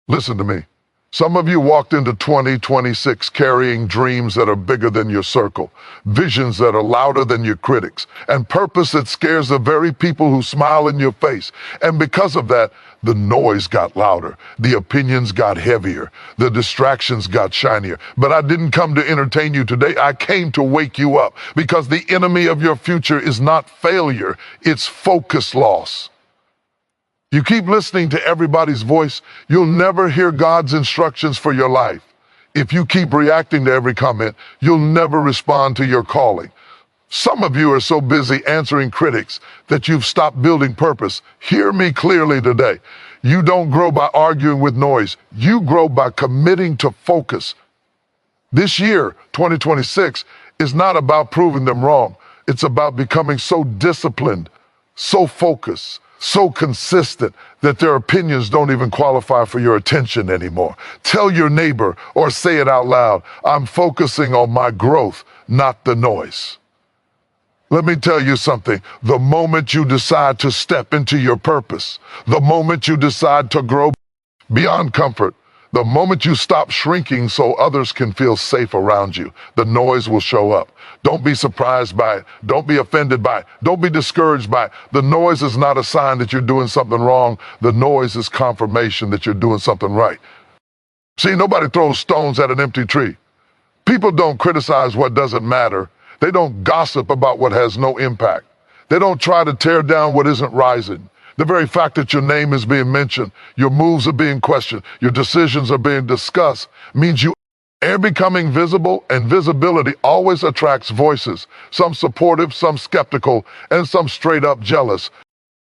Listen to me. Some of you walked into 2026 carrying dreams that are bigger than your circle, visions that are louder than your critics, and purpose that scares the very people who smile in your face. And because of that, the noise got louder, the opinions got heavier, the distractions got shinier. But I didn't come to entertain you today. I came to wake you up, because the enemy of your future is not failure, it's focus loss. You keep listening to everybody's voice, you'll never hear God's instructions for your life. If you keep reacting to every comment, you'll never respond to your calling. Some of you are so busy answering critics that you've stopped building purpose. Hear me clearly today. You don't grow by arguing with noise. You grow by committing to focus. This year, 2026, is not about proving them wrong. It's about becoming so disciplined, so focused, so consistent that their opinions don't even qualify for your attention anymore. Tell your neighbor or say it out loud, I'm focusing on my growth, not the noise. Let me tell you something. The moment you decide to step into your purpose, the moment you decide to grow beyond comfort, the moment you stop shrinking so others can feel safe around you, the noise will show up. Don't be surprised by it. Don't be offended by it. Don't be discouraged by it. The noise is not a sign that you're doing something wrong. The noise is confirmation that you're doing something right. See, nobody throws stones at an empty tree. People don't criticize what doesn't matter. They don't gossip about what has no impact. They don't try to tear down what isn't rising. The very fact that your name is being mentioned, your moves are being questioned, your decisions are being discussed, means you are becoming visible, and visibility always attracts voices, some supportive, some skeptical, and some straight up jealous.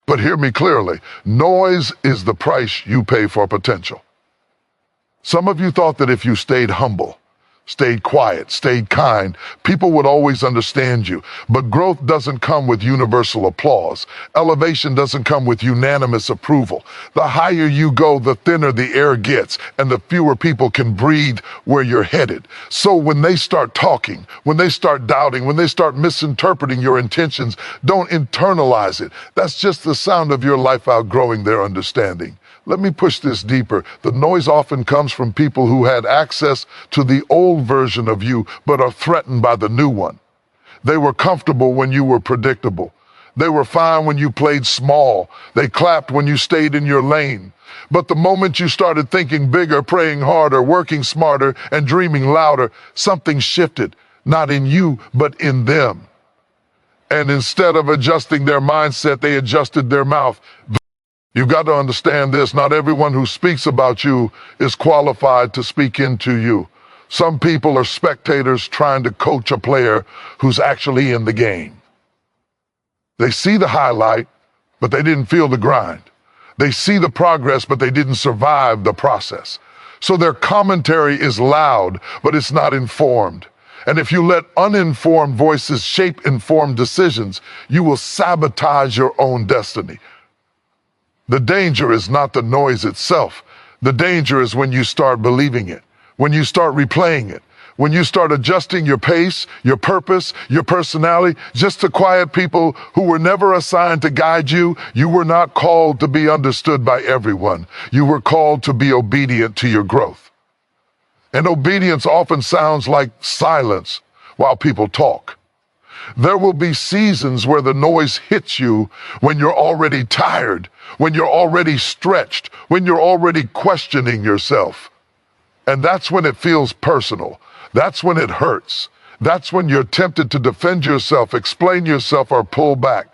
But hear me clearly, noise is the price you pay for potential. Some of you thought that if you stayed humble, stayed quiet, stayed kind, people would always understand you. But growth doesn't come with universal applause. Elevation doesn't come with unanimous approval. The higher you go, the thinner the air gets, and the fewer people can breathe where you're headed. So when they start talking, when they start doubting, when they start misinterpreting your intentions, don't internalize it. That's just the sound of your life outgrowing their understanding. Let me push this deeper. The noise often comes from people who had access to the old version of you, but are threatened by the new one. They were comfortable when you were predictable. They were fine when you played small. They clapped when you stayed in your lane. But the moment you started thinking bigger, praying harder, working smarter, and dreaming louder, something shifted, not in you, but in them. And instead of adjusting their mindset, they adjusted their mouth. You've got to understand this. Not everyone who speaks about you is qualified to speak into you. Some people are spectators trying to coach a player who's actually in the game. They see the highlight, but they didn't feel the grind. They see the progress, but they didn't survive the process. So their commentary is loud, but it's not informed. And if you let uninformed voices shape informed decisions, you will sabotage your own destiny. The danger is not the noise itself. The danger is when you start believing it, when you start replaying it, when you start adjusting your pace, your purpose, your personality, just to quiet people who were never assigned to guide you. You were not called to be understood by everyone. You were called to be obedient to your growth. And obedience often sounds like silence while people talk. There will be seasons where the noise hits you when you're already tired, when you're already stretched, when you're already questioning yourself. And that's when it feels personal. That's when it hurts. That's when you're tempted to defend yourself, explain yourself, or pull back.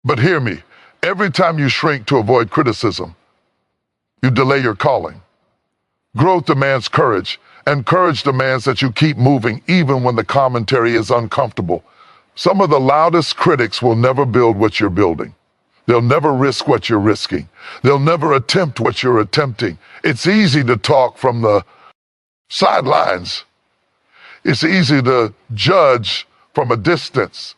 But hear me, every time you shrink to avoid criticism, you delay your calling. Growth demands courage, and courage demands that you keep moving even when the commentary is uncomfortable. Some of the loudest critics will never build what you're building. They'll never risk what you're risking. They'll never attempt what you're attempting. It's easy to talk from the sidelines. It's easy to judge from a distance.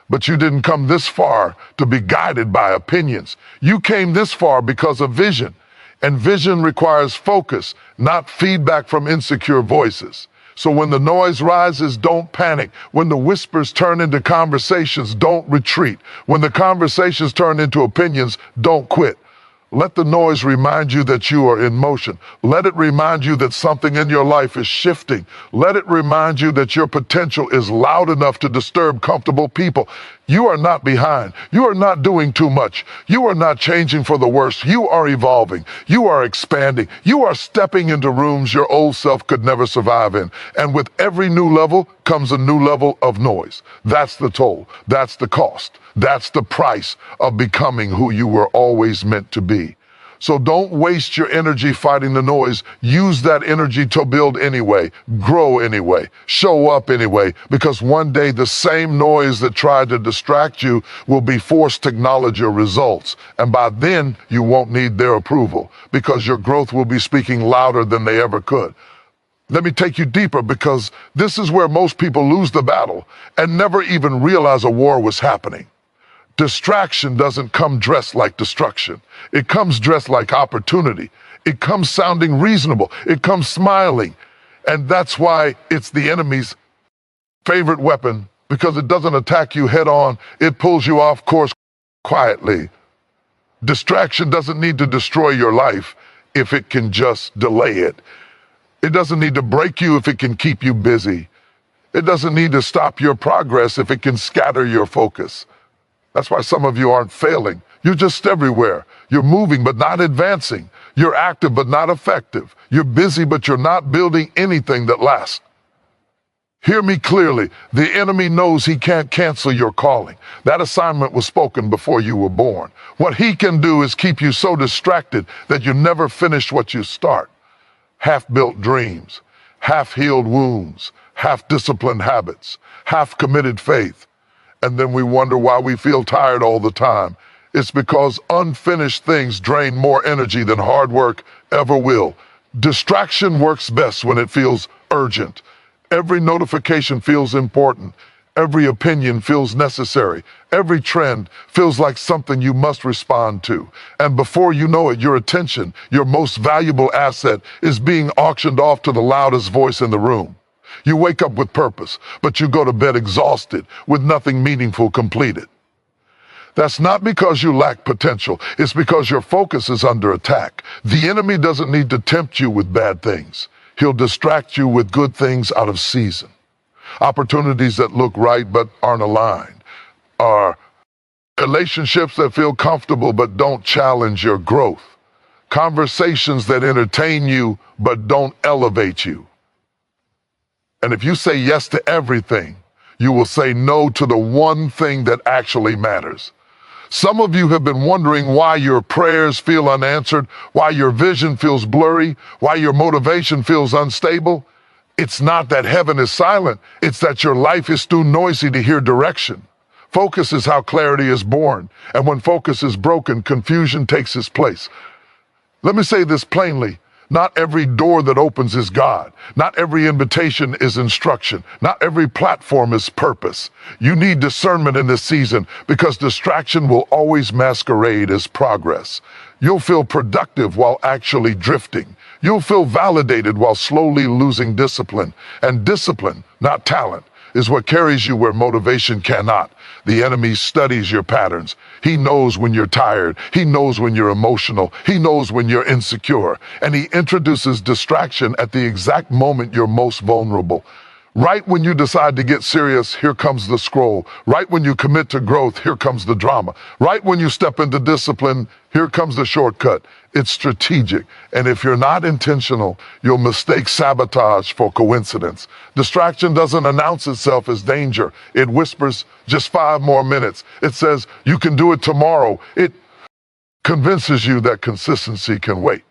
But you didn't come this far to be guided by opinions. You came this far because of vision. And vision requires focus, not feedback from insecure voices. So when the noise rises, don't panic. When the whispers turn into conversations, don't retreat. When the conversations turn into opinions, don't quit. Let the noise remind you that you are in motion. Let it remind you that something in your life is shifting. Let it remind you that your potential is loud enough to disturb comfortable people. You are not behind. You are not doing too much. You are not changing for the worse. You are evolving. You are expanding. You are stepping into rooms your old self could never survive in. And with every new level comes a new level of noise. That's the toll. That's the cost. That's the price of becoming who you were always meant to be. So don't waste your energy fighting the noise. Use that energy to build anyway, grow anyway, show up anyway, because one day the same noise that tried to distract you will be forced to acknowledge your results. And by then, you won't need their approval because your growth will be speaking louder than they ever could. Let me take you deeper, because this is where most people lose the battle and never even realize a war was happening. Distraction doesn't come dressed like destruction. It comes dressed like opportunity. It comes sounding reasonable. It comes smiling. And that's why it's the enemy's favorite weapon, because it doesn't attack you head on. It pulls you off course quietly. Distraction doesn't need to destroy your life if it can just delay it. It doesn't need to break you if it can keep you busy. It doesn't need to stop your progress if it can scatter your focus. That's why some of you aren't failing. You're just everywhere. You're moving but not advancing. You're active but not effective. You're busy but you're not building anything that lasts. Hear me clearly. The enemy knows he can't cancel your calling. That assignment was spoken before you were born. What he can do is keep you so distracted that you never finish what you start. Half-built dreams, half-healed wounds, half-disciplined habits, half-committed faith. And then we wonder why we feel tired all the time. It's because unfinished things drain more energy than hard work ever will. Distraction works best when it feels urgent. Every notification feels important. Every opinion feels necessary. Every trend feels like something you must respond to. And before you know it, your attention, your most valuable asset, is being auctioned off to the loudest voice in the room. You wake up with purpose, but you go to bed exhausted with nothing meaningful completed. That's not because you lack potential. It's because your focus is under attack. The enemy doesn't need to tempt you with bad things. He'll distract you with good things out of season. Opportunities that look right but aren't aligned. Are relationships that feel comfortable but don't challenge your growth. Conversations that entertain you but don't elevate you. And if you say yes to everything, you will say no to the one thing that actually matters. Some of you have been wondering why your prayers feel unanswered, why your vision feels blurry, why your motivation feels unstable. It's not that heaven is silent, it's that your life is too noisy to hear direction. Focus is how clarity is born, and when focus is broken, confusion takes its place. Let me say this plainly. Not every door that opens is God. Not every invitation is instruction. Not every platform is purpose. You need discernment in this season, because distraction will always masquerade as progress. You'll feel productive while actually drifting. You'll feel validated while slowly losing discipline. And discipline, not talent, is what carries you where motivation cannot. The enemy studies your patterns. He knows when you're tired. He knows when you're emotional. He knows when you're insecure. And he introduces distraction at the exact moment you're most vulnerable. Right when you decide to get serious, here comes the scroll. Right when you commit to growth, here comes the drama. Right when you step into discipline, here comes the shortcut. It's strategic. And if you're not intentional, you'll mistake sabotage for coincidence. Distraction doesn't announce itself as danger. It whispers, just 5 more minutes. It says, you can do it tomorrow. It convinces you that consistency can wait.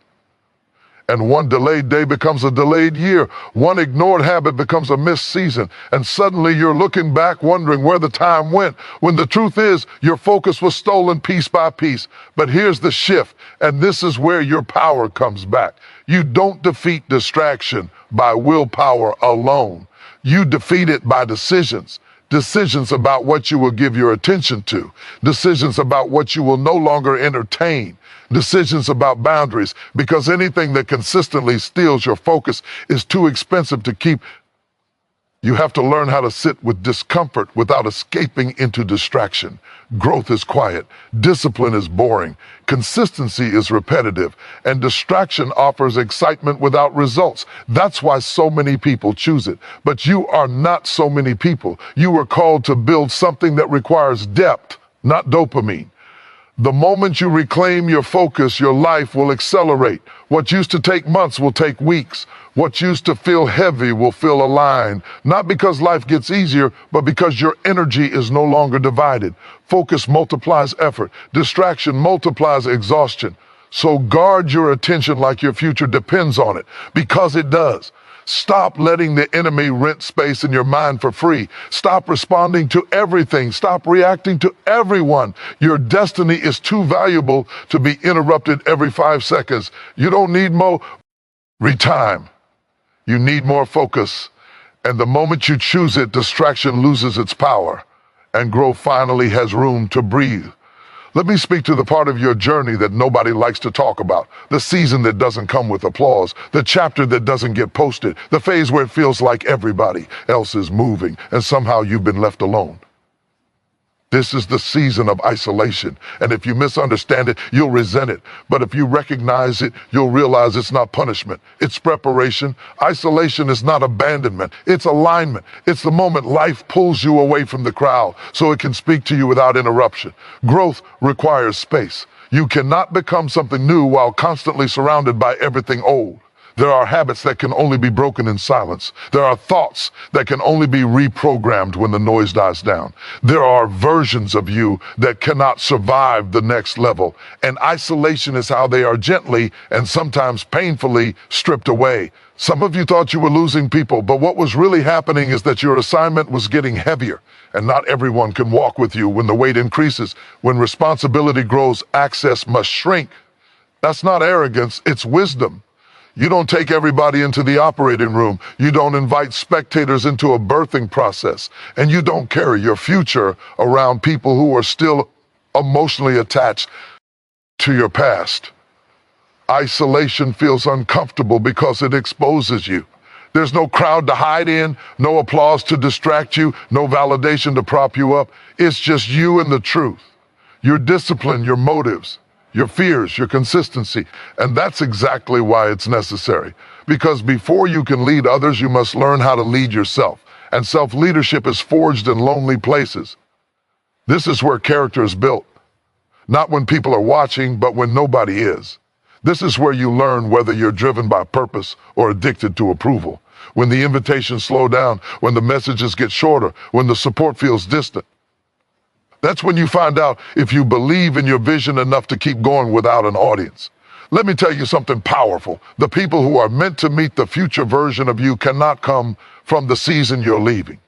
And one delayed day becomes a delayed year. One ignored habit becomes a missed season. And suddenly you're looking back wondering where the time went, when the truth is your focus was stolen piece by piece. But here's the shift, and this is where your power comes back. You don't defeat distraction by willpower alone. You defeat it by decisions. Decisions about what you will give your attention to. Decisions about what you will no longer entertain. Decisions about boundaries, because anything that consistently steals your focus is too expensive to keep You have to learn how to sit with discomfort without escaping into distraction. Growth is quiet, discipline is boring, consistency is repetitive, and distraction offers excitement without results. That's why so many people choose it. But you are not so many people. You were called to build something that requires depth, not dopamine. The moment you reclaim your focus, your life will accelerate. What used to take months will take weeks. What used to feel heavy will feel aligned. Not because life gets easier, but because your energy is no longer divided. Focus multiplies effort. Distraction multiplies exhaustion. So guard your attention like your future depends on it, because it does. Stop letting the enemy rent space in your mind for free. Stop responding to everything. Stop reacting to everyone. Your destiny is too valuable to be interrupted every 5 seconds. You don't need more time. You need more focus. And the moment you choose it, distraction loses its power, and growth finally has room to breathe. Let me speak to the part of your journey that nobody likes to talk about. The season that doesn't come with applause. The chapter that doesn't get posted. The phase where it feels like everybody else is moving and somehow you've been left alone. This is the season of isolation, and if you misunderstand it, you'll resent it. But if you recognize it, you'll realize it's not punishment, it's preparation. Isolation is not abandonment, it's alignment. It's the moment life pulls you away from the crowd so it can speak to you without interruption. Growth requires space. You cannot become something new while constantly surrounded by everything old. There are habits that can only be broken in silence. There are thoughts that can only be reprogrammed when the noise dies down. There are versions of you that cannot survive the next level. And isolation is how they are gently and sometimes painfully stripped away. Some of you thought you were losing people, but what was really happening is that your assignment was getting heavier. And not everyone can walk with you when the weight increases. When responsibility grows, access must shrink. That's not arrogance, it's wisdom. You don't take everybody into the operating room. You don't invite spectators into a birthing process. And you don't carry your future around people who are still emotionally attached to your past. Isolation feels uncomfortable because it exposes you. There's no crowd to hide in, no applause to distract you, no validation to prop you up. It's just you and the truth. Your discipline, your motives, your fears, your consistency. And that's exactly why it's necessary. Because before you can lead others, you must learn how to lead yourself. And self-leadership is forged in lonely places. This is where character is built. Not when people are watching, but when nobody is. This is where you learn whether you're driven by purpose or addicted to approval. When the invitations slow down, when the messages get shorter, when the support feels distant. That's when you find out if you believe in your vision enough to keep going without an audience. Let me tell you something powerful. The people who are meant to meet the future version of you cannot come from the season you're leaving.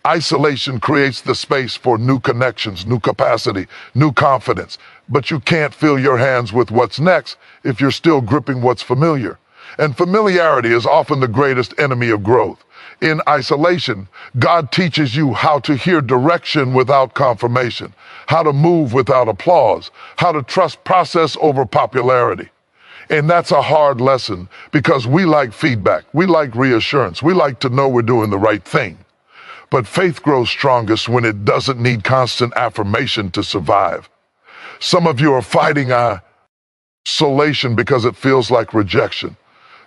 Isolation creates the space for new connections, new capacity, new confidence. But you can't fill your hands with what's next if you're still gripping what's familiar. And familiarity is often the greatest enemy of growth. In isolation, God teaches you how to hear direction without confirmation, how to move without applause, how to trust process over popularity. And that's a hard lesson because we like feedback, we like reassurance, we like to know we're doing the right thing. But faith grows strongest when it doesn't need constant affirmation to survive. Some of you are fighting isolation because it feels like rejection.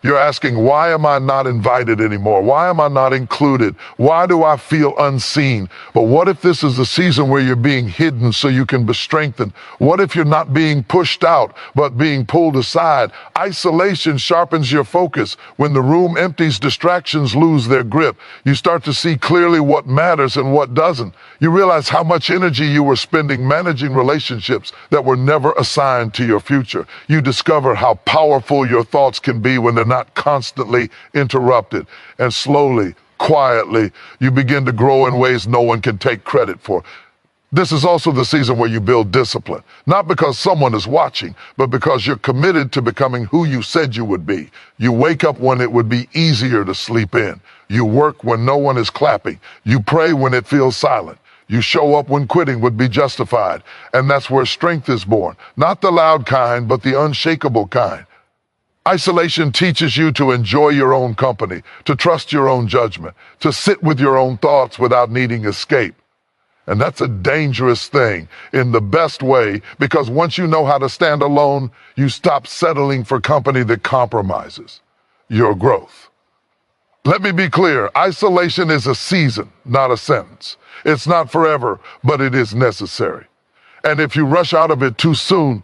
You're asking, why am I not invited anymore? Why am I not included? Why do I feel unseen? But what if this is the season where you're being hidden so you can be strengthened? What if you're not being pushed out, but being pulled aside? Isolation sharpens your focus. When the room empties, distractions lose their grip. You start to see clearly what matters and what doesn't. You realize how much energy you were spending managing relationships that were never assigned to your future. You discover how powerful your thoughts can be when they're not constantly interrupted. And slowly, quietly, you begin to grow in ways no one can take credit for. This is also the season where you build discipline, not because someone is watching, but because you're committed to becoming who you said you would be. You wake up when it would be easier to sleep in. You work when no one is clapping. You pray when it feels silent. You show up when quitting would be justified. And that's where strength is born. Not the loud kind, but the unshakable kind. Isolation teaches you to enjoy your own company, to trust your own judgment, to sit with your own thoughts without needing escape. And that's a dangerous thing in the best way, because once you know how to stand alone, you stop settling for company that compromises your growth. Let me be clear, isolation is a season, not a sentence. It's not forever, but it is necessary. And if you rush out of it too soon,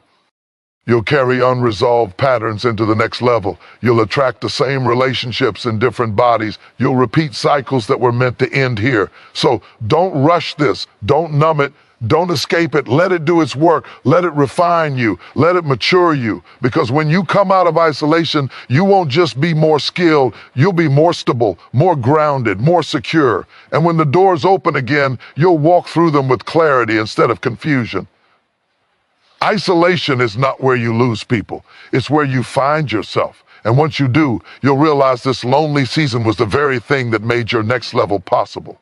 you'll carry unresolved patterns into the next level. You'll attract the same relationships in different bodies. You'll repeat cycles that were meant to end here. So don't rush this. Don't numb it. Don't escape it. Let it do its work. Let it refine you. Let it mature you. Because when you come out of isolation, you won't just be more skilled. You'll be more stable, more grounded, more secure. And when the doors open again, you'll walk through them with clarity instead of confusion. Isolation is not where you lose people. It's where you find yourself. And once you do, you'll realize this lonely season was the very thing that made your next level possible.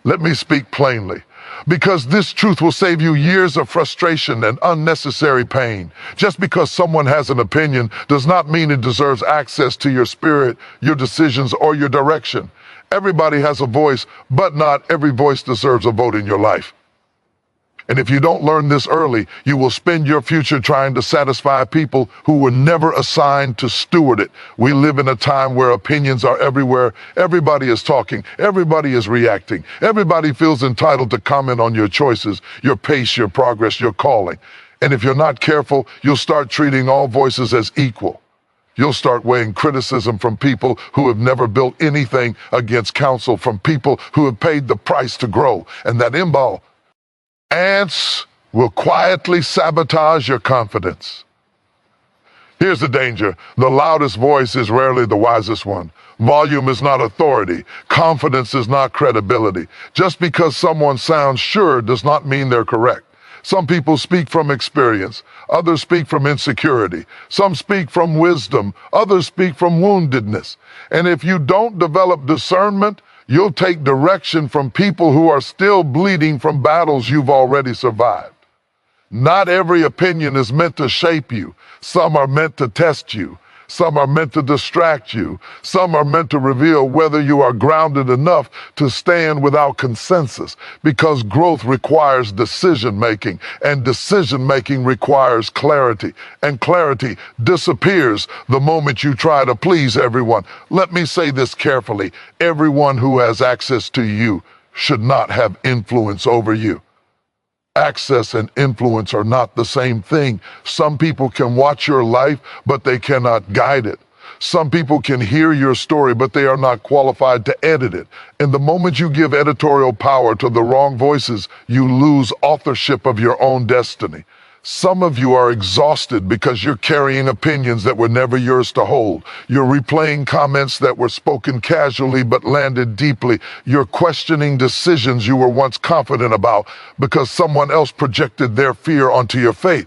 Let me speak plainly, because this truth will save you years of frustration and unnecessary pain. Just because someone has an opinion does not mean it deserves access to your spirit, your decisions, or your direction. Everybody has a voice, but not every voice deserves a vote in your life. And if you don't learn this early, you will spend your future trying to satisfy people who were never assigned to steward it. We live in a time where opinions are everywhere. Everybody is talking. Everybody is reacting. Everybody feels entitled to comment on your choices, your pace, your progress, your calling. And if you're not careful, you'll start treating all voices as equal. You'll start weighing criticism from people who have never built anything against counsel from people who have paid the price to grow. And that imbalance ants will quietly sabotage your confidence. Here's the danger. The loudest voice is rarely the wisest one. Volume is not authority. Confidence is not credibility. Just because someone sounds sure does not mean they're correct. Some people speak from experience. Others speak from insecurity. Some speak from wisdom. Others speak from woundedness. And if you don't develop discernment, you'll take direction from people who are still bleeding from battles you've already survived. Not every opinion is meant to shape you. Some are meant to test you. Some are meant to distract you. Some are meant to reveal whether you are grounded enough to stand without consensus, because growth requires decision-making, and decision-making requires clarity, and clarity disappears the moment you try to please everyone. Let me say this carefully. Everyone who has access to you should not have influence over you. Access and influence are not the same thing. Some people can watch your life, but they cannot guide it. Some people can hear your story, but they are not qualified to edit it. And the moment you give editorial power to the wrong voices, you lose authorship of your own destiny. Some of you are exhausted because you're carrying opinions that were never yours to hold. You're replaying comments that were spoken casually but landed deeply. You're questioning decisions you were once confident about because someone else projected their fear onto your faith.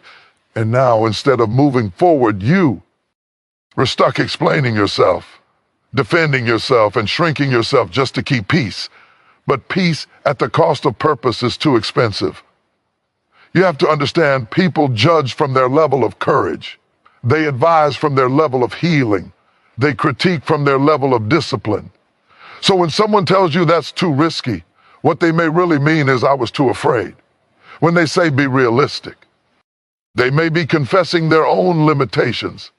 And now, instead of moving forward, you were stuck explaining yourself, defending yourself, and shrinking yourself just to keep peace. But peace at the cost of purpose is too expensive. You have to understand, people judge from their level of courage. They advise from their level of healing. They critique from their level of discipline. So when someone tells you that's too risky, what they may really mean is I was too afraid. When they say be realistic, they may be confessing their own limitations.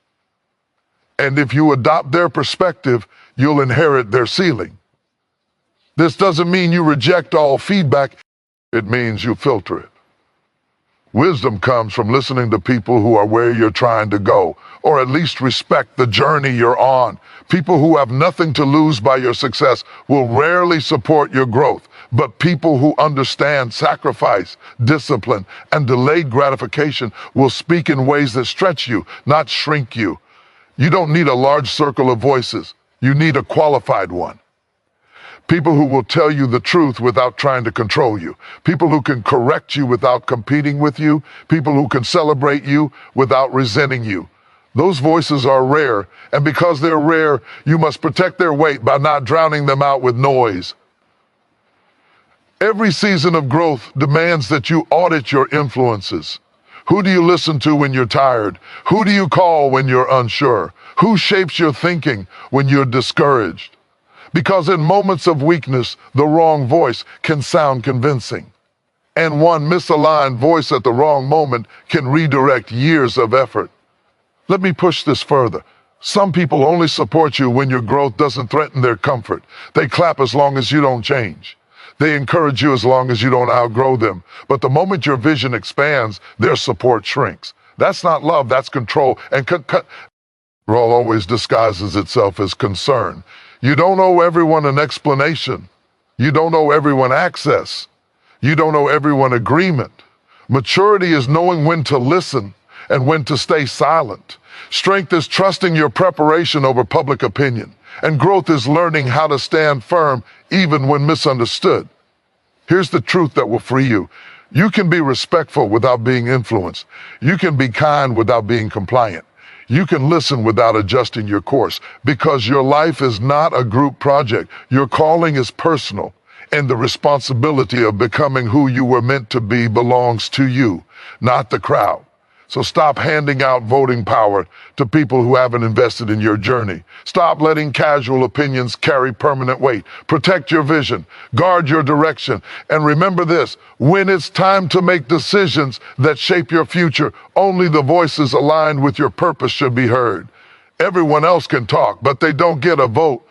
And if you adopt their perspective, you'll inherit their ceiling. This doesn't mean you reject all feedback. It means you filter it. Wisdom comes from listening to people who are where you're trying to go, or at least respect the journey you're on. People who have nothing to lose by your success will rarely support your growth, but people who understand sacrifice, discipline, and delayed gratification will speak in ways that stretch you, not shrink you. You don't need a large circle of voices. You need a qualified one. People who will tell you the truth without trying to control you. People who can correct you without competing with you. People who can celebrate you without resenting you. Those voices are rare, and because they're rare, you must protect their weight by not drowning them out with noise. Every season of growth demands that you audit your influences. Who do you listen to when you're tired? Who do you call when you're unsure? Who shapes your thinking when you're discouraged? Because in moments of weakness, the wrong voice can sound convincing. And one misaligned voice at the wrong moment can redirect years of effort. Let me push this further. Some people only support you when your growth doesn't threaten their comfort. They clap as long as you don't change. They encourage you as long as you don't outgrow them. But the moment your vision expands, their support shrinks. That's not love, that's control. And control always disguises itself as concern. You don't owe everyone an explanation. You don't owe everyone access. You don't owe everyone agreement. Maturity is knowing when to listen and when to stay silent. Strength is trusting your preparation over public opinion. And growth is learning how to stand firm even when misunderstood. Here's the truth that will free you. You can be respectful without being influenced. You can be kind without being compliant. You can listen without adjusting your course, because your life is not a group project. Your calling is personal, and the responsibility of becoming who you were meant to be belongs to you, not the crowd. So stop handing out voting power to people who haven't invested in your journey. Stop letting casual opinions carry permanent weight. Protect your vision, guard your direction, and remember this: when it's time to make decisions that shape your future, only the voices aligned with your purpose should be heard. Everyone else can talk, but they don't get a vote.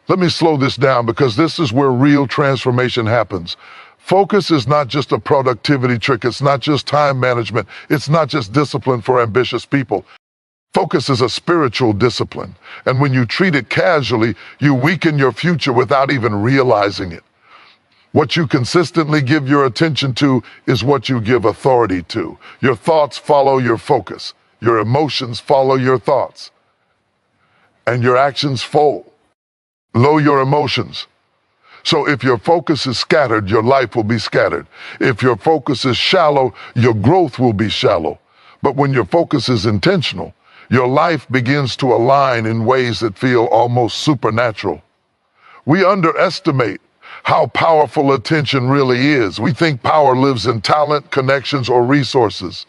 Let me slow this down, because this is where real transformation happens. Focus is not just a productivity trick. It's not just time management. It's not just discipline for ambitious people. Focus is a spiritual discipline. And when you treat it casually, you weaken your future without even realizing it. What you consistently give your attention to is what you give authority to. Your thoughts follow your focus. Your emotions follow your thoughts. And your actions follow your emotions. So if your focus is scattered, your life will be scattered. If your focus is shallow, your growth will be shallow. But when your focus is intentional, your life begins to align in ways that feel almost supernatural. We underestimate how powerful attention really is. We think power lives in talent, connections, or resources.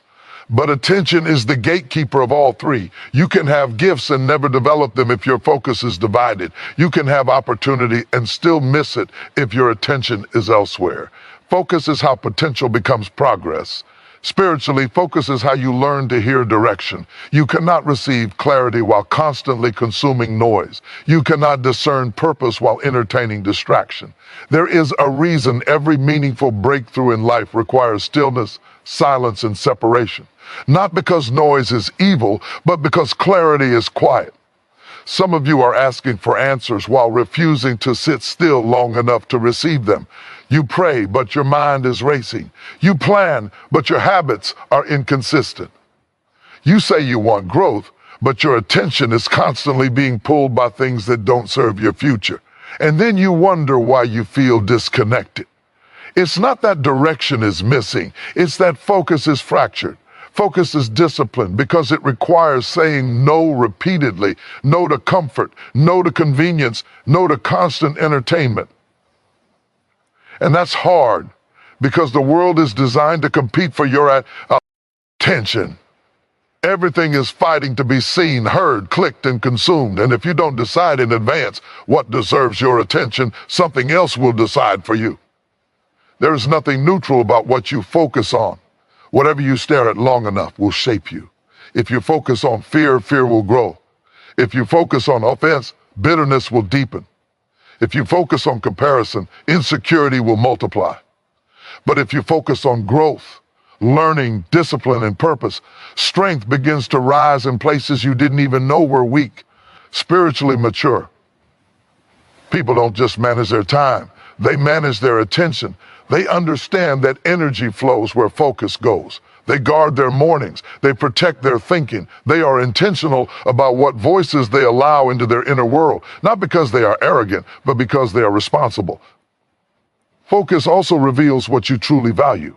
But attention is the gatekeeper of all three. You can have gifts and never develop them if your focus is divided. You can have opportunity and still miss it if your attention is elsewhere. Focus is how potential becomes progress. Spiritually, focus is how you learn to hear direction. You cannot receive clarity while constantly consuming noise. You cannot discern purpose while entertaining distraction. There is a reason every meaningful breakthrough in life requires stillness, silence, and separation. Not because noise is evil, but because clarity is quiet. Some of you are asking for answers while refusing to sit still long enough to receive them. You pray, but your mind is racing. You plan, but your habits are inconsistent. You say you want growth, but your attention is constantly being pulled by things that don't serve your future. And then you wonder why you feel disconnected. It's not that direction is missing, it's that focus is fractured. Focus is discipline because it requires saying no repeatedly. No to comfort, no to convenience, no to constant entertainment. And that's hard because the world is designed to compete for your attention. Everything is fighting to be seen, heard, clicked, and consumed. And if you don't decide in advance what deserves your attention, something else will decide for you. There is nothing neutral about what you focus on. Whatever you stare at long enough will shape you. If you focus on fear, fear will grow. If you focus on offense, bitterness will deepen. If you focus on comparison, insecurity will multiply. But if you focus on growth, learning, discipline, and purpose, strength begins to rise in places you didn't even know were weak. Spiritually mature people don't just manage their time, they manage their attention. They understand that energy flows where focus goes. They guard their mornings. They protect their thinking. They are intentional about what voices they allow into their inner world, not because they are arrogant, but because they are responsible. Focus also reveals what you truly value.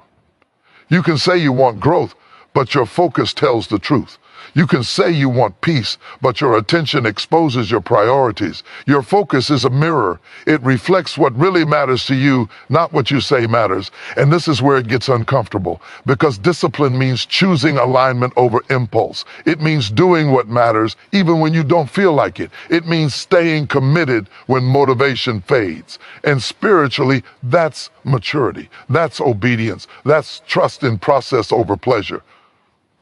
You can say you want growth, but your focus tells the truth. You can say you want peace, but your attention exposes your priorities. Your focus is a mirror. It reflects what really matters to you, not what you say matters. And this is where it gets uncomfortable, because discipline means choosing alignment over impulse. It means doing what matters, even when you don't feel like it. It means staying committed when motivation fades. And spiritually, that's maturity. That's obedience. That's trust in process over pleasure.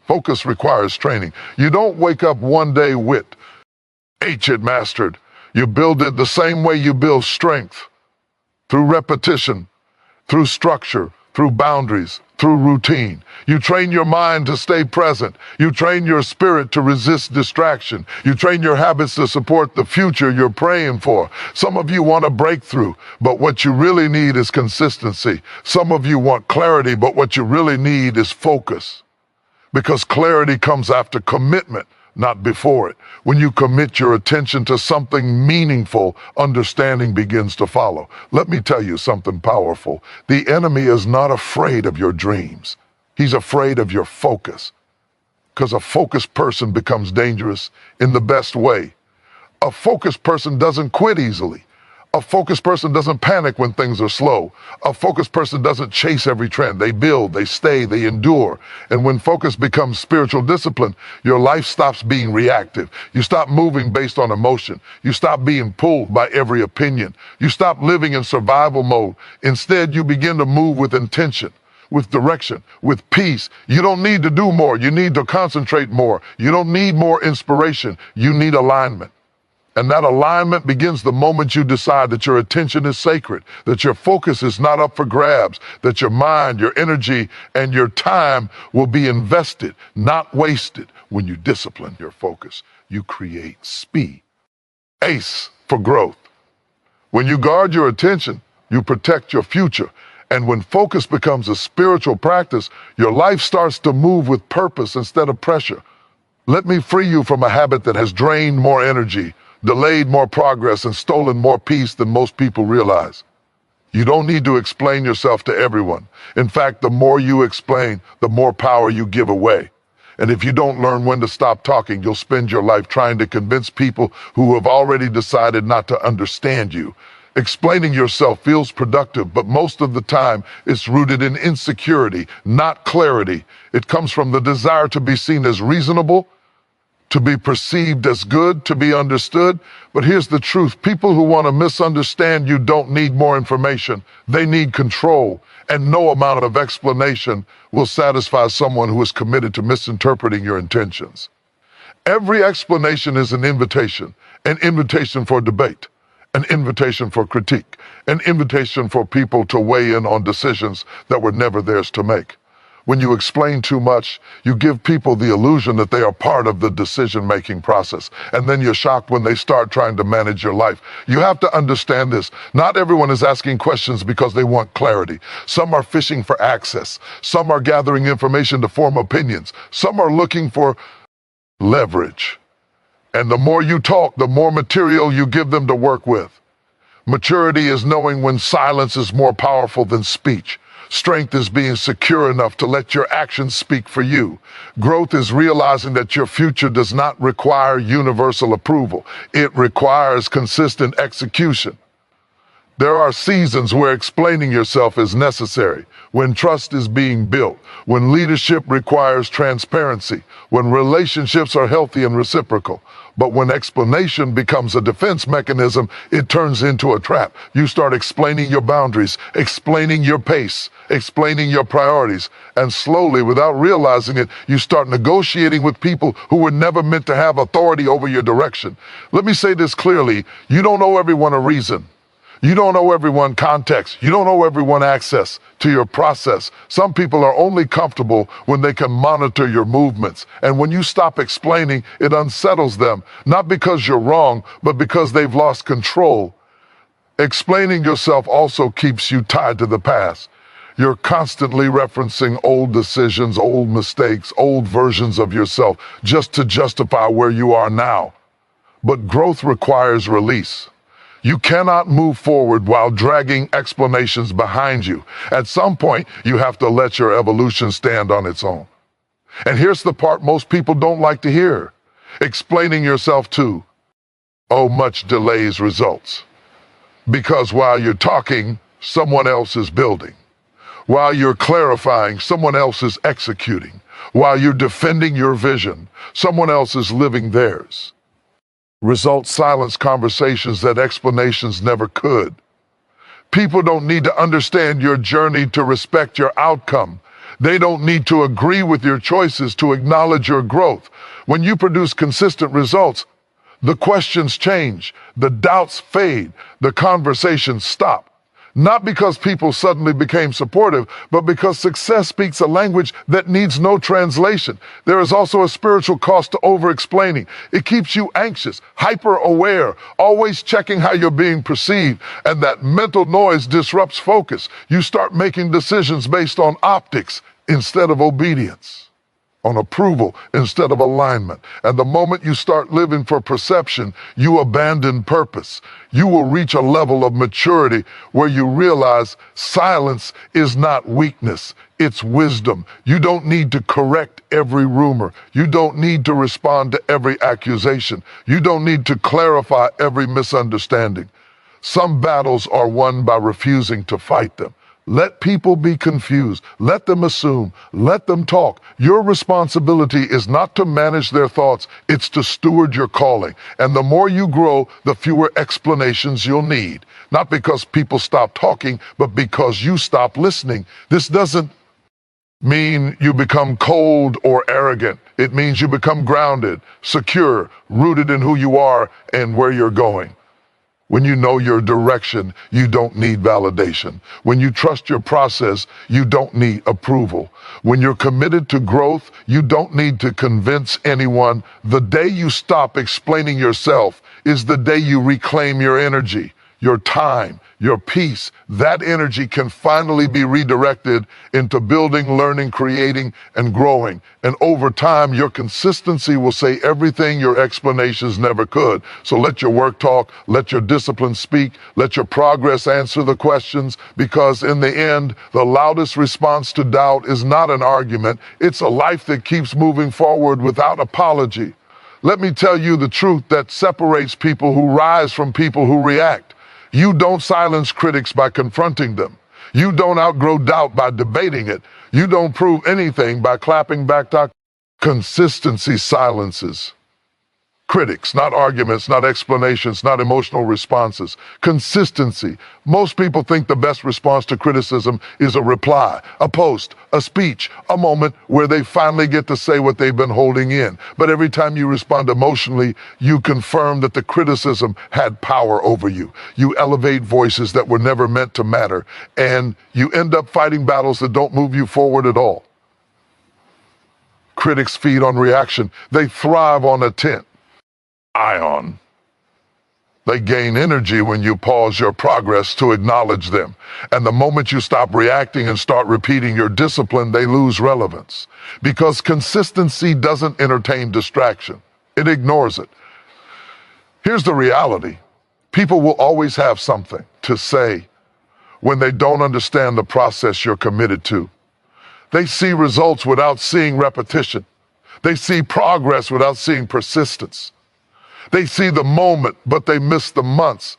Focus requires training. You don't wake up one day with it mastered. You build it the same way you build strength, through repetition, through structure, through boundaries, through routine. You train your mind to stay present. You train your spirit to resist distraction. You train your habits to support the future you're praying for. Some of you want a breakthrough, but what you really need is consistency. Some of you want clarity, but what you really need is focus. Because clarity comes after commitment, not before it. When you commit your attention to something meaningful, understanding begins to follow. Let me tell you something powerful. The enemy is not afraid of your dreams. He's afraid of your focus. Because a focused person becomes dangerous in the best way. A focused person doesn't quit easily. A focused person doesn't panic when things are slow. A focused person doesn't chase every trend. They build, they stay, they endure. And when focus becomes spiritual discipline, your life stops being reactive. You stop moving based on emotion. You stop being pulled by every opinion. You stop living in survival mode. Instead, you begin to move with intention, with direction, with peace. You don't need to do more. You need to concentrate more. You don't need more inspiration. You need alignment. And that alignment begins the moment you decide that your attention is sacred, that your focus is not up for grabs, that your mind, your energy, and your time will be invested, not wasted. When you discipline your focus, you create speed. ACE for growth. When you guard your attention, you protect your future. And when focus becomes a spiritual practice, your life starts to move with purpose instead of pressure. Let me free you from a habit that has drained more energy, delayed more progress, and stolen more peace than most people realize. You don't need to explain yourself to everyone. In fact, the more you explain, the more power you give away. And if you don't learn when to stop talking, you'll spend your life trying to convince people who have already decided not to understand you. Explaining yourself feels productive, but most of the time it's rooted in insecurity, not clarity. It comes from the desire to be seen as reasonable, to be perceived as good, to be understood. But here's the truth. People who want to misunderstand you don't need more information. They need control. And no amount of explanation will satisfy someone who is committed to misinterpreting your intentions. Every explanation is an invitation for debate, an invitation for critique, an invitation for people to weigh in on decisions that were never theirs to make. When you explain too much, you give people the illusion that they are part of the decision-making process, and then you're shocked when they start trying to manage your life. You have to understand this. Not everyone is asking questions because they want clarity. Some are fishing for access. Some are gathering information to form opinions. Some are looking for leverage. And the more you talk, the more material you give them to work with. Maturity is knowing when silence is more powerful than speech. Strength is being secure enough to let your actions speak for you. Growth is realizing that your future does not require universal approval. It requires consistent execution. There are seasons where explaining yourself is necessary, when trust is being built, when leadership requires transparency, when relationships are healthy and reciprocal. But when explanation becomes a defense mechanism, it turns into a trap. You start explaining your boundaries, explaining your pace, explaining your priorities, and slowly, without realizing it, you start negotiating with people who were never meant to have authority over your direction. Let me say this clearly. You don't owe everyone a reason. You don't owe everyone context. You don't owe everyone access to your process. Some people are only comfortable when they can monitor your movements. And when you stop explaining, it unsettles them, not because you're wrong, but because they've lost control. Explaining yourself also keeps you tied to the past. You're constantly referencing old decisions, old mistakes, old versions of yourself, just to justify where you are now. But growth requires release. You cannot move forward while dragging explanations behind you. At some point, you have to let your evolution stand on its own. And here's the part most people don't like to hear. Explaining yourself too much delays results. Because while you're talking, someone else is building. While you're clarifying, someone else is executing. While you're defending your vision, someone else is living theirs. Results silence conversations that explanations never could. People don't need to understand your journey to respect your outcome. They don't need to agree with your choices to acknowledge your growth. When you produce consistent results, the questions change, the doubts fade, the conversations stop. Not because people suddenly became supportive, but because success speaks a language that needs no translation. There is also a spiritual cost to over-explaining. It keeps you anxious, hyper-aware, always checking how you're being perceived, and that mental noise disrupts focus. You start making decisions based on optics instead of obedience, on approval instead of alignment. And the moment you start living for perception, you abandon purpose. You will reach a level of maturity where you realize silence is not weakness, it's wisdom. You don't need to correct every rumor. You don't need to respond to every accusation. You don't need to clarify every misunderstanding. Some battles are won by refusing to fight them. Let people be confused. Let them assume. Let them talk. Your responsibility is not to manage their thoughts. It's to steward your calling. And the more you grow, the fewer explanations you'll need. Not because people stop talking, but because you stop listening. This doesn't mean you become cold or arrogant. It means you become grounded, secure, rooted in who you are and where you're going. When you know your direction, you don't need validation. When you trust your process, you don't need approval. When you're committed to growth, you don't need to convince anyone. The day you stop explaining yourself is the day you reclaim your energy, your time, your peace. That energy can finally be redirected into building, learning, creating, and growing. And over time, your consistency will say everything your explanations never could. So let your work talk, let your discipline speak, let your progress answer the questions, because in the end, the loudest response to doubt is not an argument. It's a life that keeps moving forward without apology. Let me tell you the truth that separates people who rise from people who react. You don't silence critics by confronting them. You don't outgrow doubt by debating it. You don't prove anything by clapping back. Consistency silences critics, not arguments, not explanations, not emotional responses. Consistency. Most people think the best response to criticism is a reply, a post, a speech, a moment where they finally get to say what they've been holding in. But every time you respond emotionally, you confirm that the criticism had power over you. You elevate voices that were never meant to matter, and you end up fighting battles that don't move you forward at all. Critics feed on reaction. They thrive on attent. Ion. They gain energy when you pause your progress to acknowledge them. And the moment you stop reacting and start repeating your discipline, they lose relevance. Because consistency doesn't entertain distraction. It ignores it. Here's the reality. People will always have something to say when they don't understand the process you're committed to. They see results without seeing repetition. They see progress without seeing persistence. They see the moment, but they miss the months.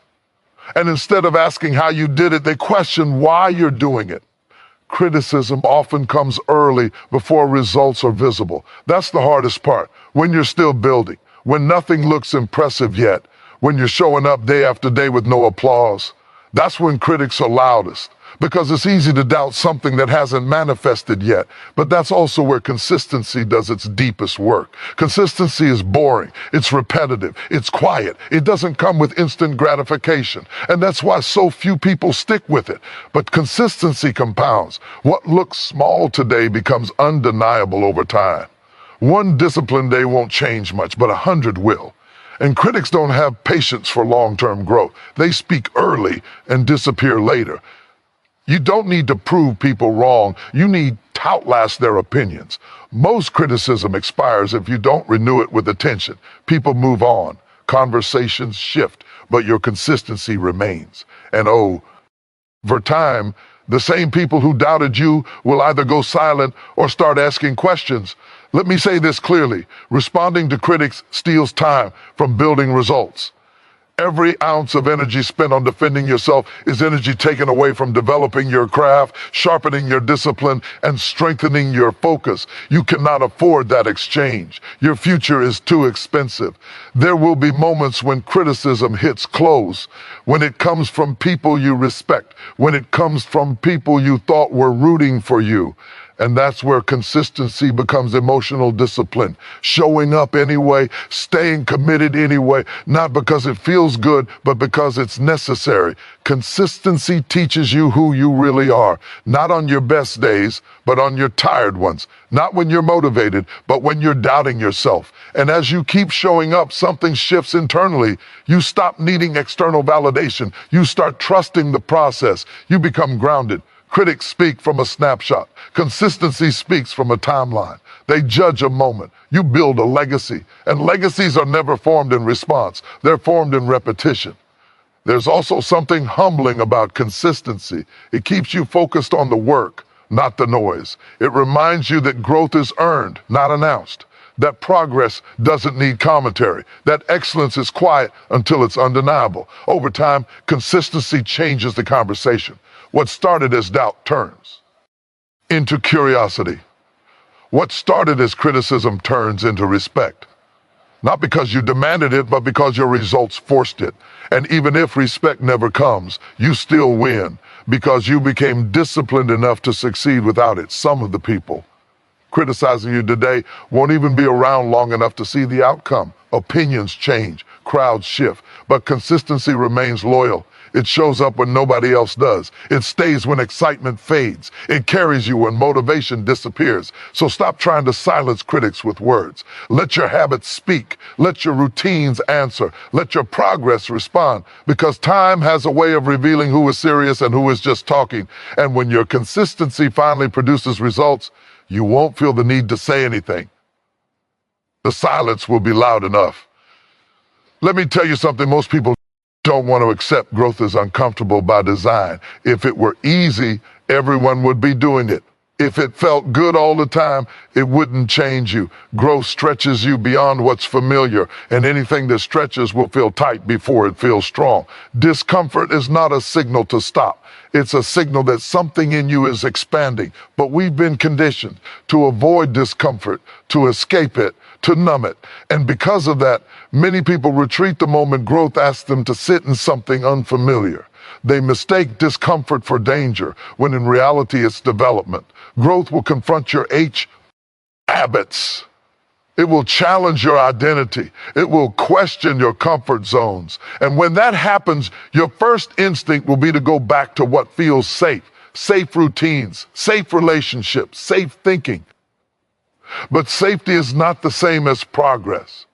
And instead of asking how you did it, they question why you're doing it. Criticism often comes early before results are visible. That's the hardest part. When you're still building, when nothing looks impressive yet, when you're showing up day after day with no applause, that's when critics are loudest. Because it's easy to doubt something that hasn't manifested yet. But that's also where consistency does its deepest work. Consistency is boring. It's repetitive. It's quiet. It doesn't come with instant gratification. And that's why so few people stick with it. But consistency compounds. What looks small today becomes undeniable over time. One disciplined day won't change much, but 100 will. And critics don't have patience for long-term growth. They speak early and disappear later. You don't need to prove people wrong. You need to outlast their opinions. Most criticism expires if you don't renew it with attention. People move on. Conversations shift, but your consistency remains. And over time, The same people who doubted you will either go silent or start asking questions. Let me say this clearly. Responding to critics steals time from building results. Every ounce of energy spent on defending yourself is energy taken away from developing your craft, sharpening your discipline, and strengthening your focus. You cannot afford that exchange. Your future is too expensive. There will be moments when criticism hits close, when it comes from people you respect, when it comes from people you thought were rooting for you. And that's where consistency becomes emotional discipline. Showing up anyway, staying committed anyway, not because it feels good, but because it's necessary. Consistency teaches you who you really are, not on your best days, but on your tired ones. Not when you're motivated, but when you're doubting yourself. And as you keep showing up, something shifts internally. You stop needing external validation. You start trusting the process. You become grounded. Critics speak from a snapshot. Consistency speaks from a timeline. They judge a moment. You build a legacy. And legacies are never formed in response. They're formed in repetition. There's also something humbling about consistency. It keeps you focused on the work, not the noise. It reminds you that growth is earned, not announced. That progress doesn't need commentary. That excellence is quiet until it's undeniable. Over time, consistency changes the conversation. What started as doubt turns into curiosity. What started as criticism turns into respect. Not because you demanded it, but because your results forced it. And even if respect never comes, you still win because you became disciplined enough to succeed without it. Some of the people criticizing you today won't even be around long enough to see the outcome. Opinions change, crowds shift, but consistency remains loyal. It shows up when nobody else does. It stays when excitement fades. It carries you when motivation disappears. So stop trying to silence critics with words. Let your habits speak. Let your routines answer. Let your progress respond. Because time has a way of revealing who is serious and who is just talking. And when your consistency finally produces results, you won't feel the need to say anything. The silence will be loud enough. Let me tell you something most people don't want to accept. Growth is uncomfortable by design. If it were easy, everyone would be doing it. If it felt good all the time, it wouldn't change you. Growth stretches you beyond what's familiar, and anything that stretches will feel tight before it feels strong. Discomfort is not a signal to stop. It's a signal that something in you is expanding. But we've been conditioned to avoid discomfort, to escape it, to numb it. And because of that, many people retreat the moment growth asks them to sit in something unfamiliar. They mistake discomfort for danger, when in reality it's development. Growth will confront your habits. It will challenge your identity. It will question your comfort zones. And when that happens, your first instinct will be to go back to what feels safe. Safe routines, safe relationships, safe thinking. But safety is not the same as progress.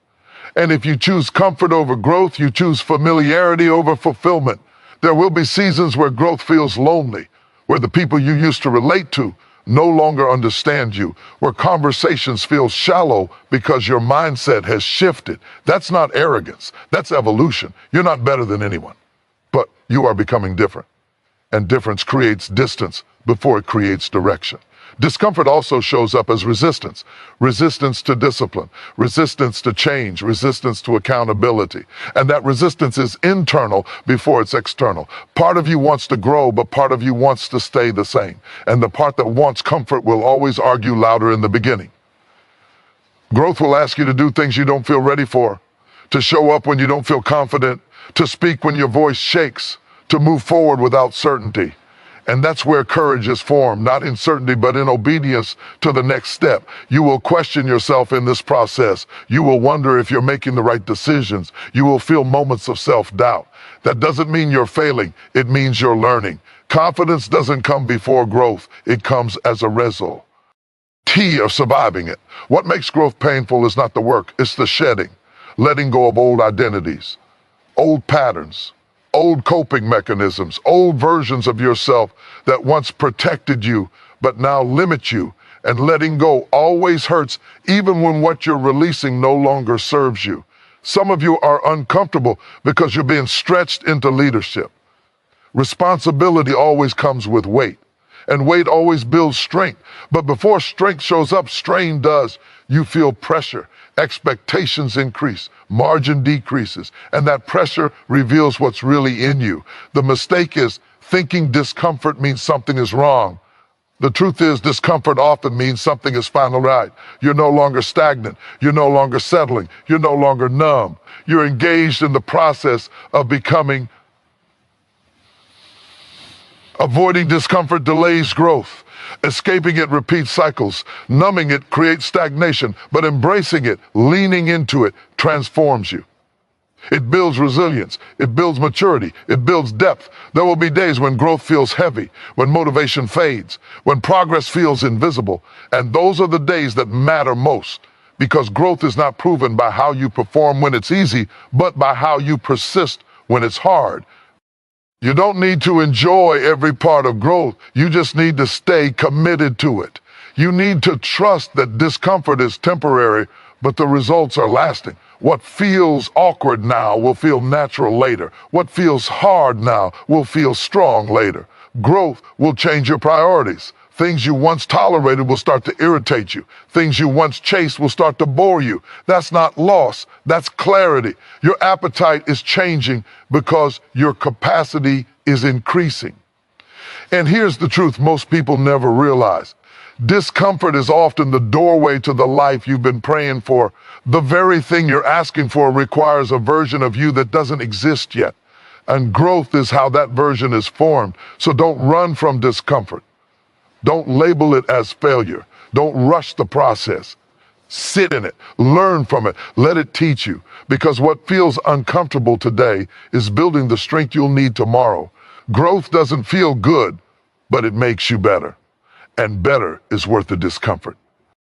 And if you choose comfort over growth, you choose familiarity over fulfillment. There will be seasons where growth feels lonely, where the people you used to relate to no longer understand you, where conversations feel shallow because your mindset has shifted. That's not arrogance. That's evolution. You're not better than anyone, but you are becoming different. And difference creates distance before it creates direction. Discomfort also shows up as resistance. Resistance to discipline, resistance to change, resistance to accountability. And that resistance is internal before it's external. Part of you wants to grow, but part of you wants to stay the same. And the part that wants comfort will always argue louder in the beginning. Growth will ask you to do things you don't feel ready for, to show up when you don't feel confident, to speak when your voice shakes, to move forward without certainty. And that's where courage is formed, not in certainty, but in obedience to the next step. You will question yourself in this process. You will wonder if you're making the right decisions. You will feel moments of self-doubt. That doesn't mean you're failing. It means you're learning. Confidence doesn't come before growth. It comes as a result of surviving it. What makes growth painful is not the work, it's the shedding, letting go of old identities, old patterns, old coping mechanisms, old versions of yourself that once protected you, but now limit you. And letting go always hurts, even when what you're releasing no longer serves you. Some of you are uncomfortable because you're being stretched into leadership. Responsibility always comes with weight, and weight always builds strength. But before strength shows up, strain does. You feel pressure, expectations increase, margin decreases, and that pressure reveals what's really in you. The mistake is thinking discomfort means something is wrong. The truth is, discomfort often means something is finally right. You're no longer stagnant. You're no longer settling. You're no longer numb. You're engaged in the process of becoming. Avoiding discomfort delays growth. Escaping it repeats cycles. Numbing it creates stagnation, but embracing it, leaning into it, transforms you. It builds resilience. It builds maturity. It builds depth. There will be days when growth feels heavy, when motivation fades, when progress feels invisible. And those are the days that matter most, because growth is not proven by how you perform when it's easy, but by how you persist when it's hard. You don't need to enjoy every part of growth. You just need to stay committed to it. You need to trust that discomfort is temporary, but the results are lasting. What feels awkward now will feel natural later. What feels hard now will feel strong later. Growth will change your priorities. Things you once tolerated will start to irritate you. Things you once chased will start to bore you. That's not loss, that's clarity. Your appetite is changing because your capacity is increasing. And here's the truth most people never realize. Discomfort is often the doorway to the life you've been praying for. The very thing you're asking for requires a version of you that doesn't exist yet. And growth is how that version is formed. So don't run from discomfort. Don't label it as failure. Don't rush the process. Sit in it. Learn from it. Let it teach you. Because what feels uncomfortable today is building the strength you'll need tomorrow. Growth doesn't feel good, but it makes you better. And better is worth the discomfort.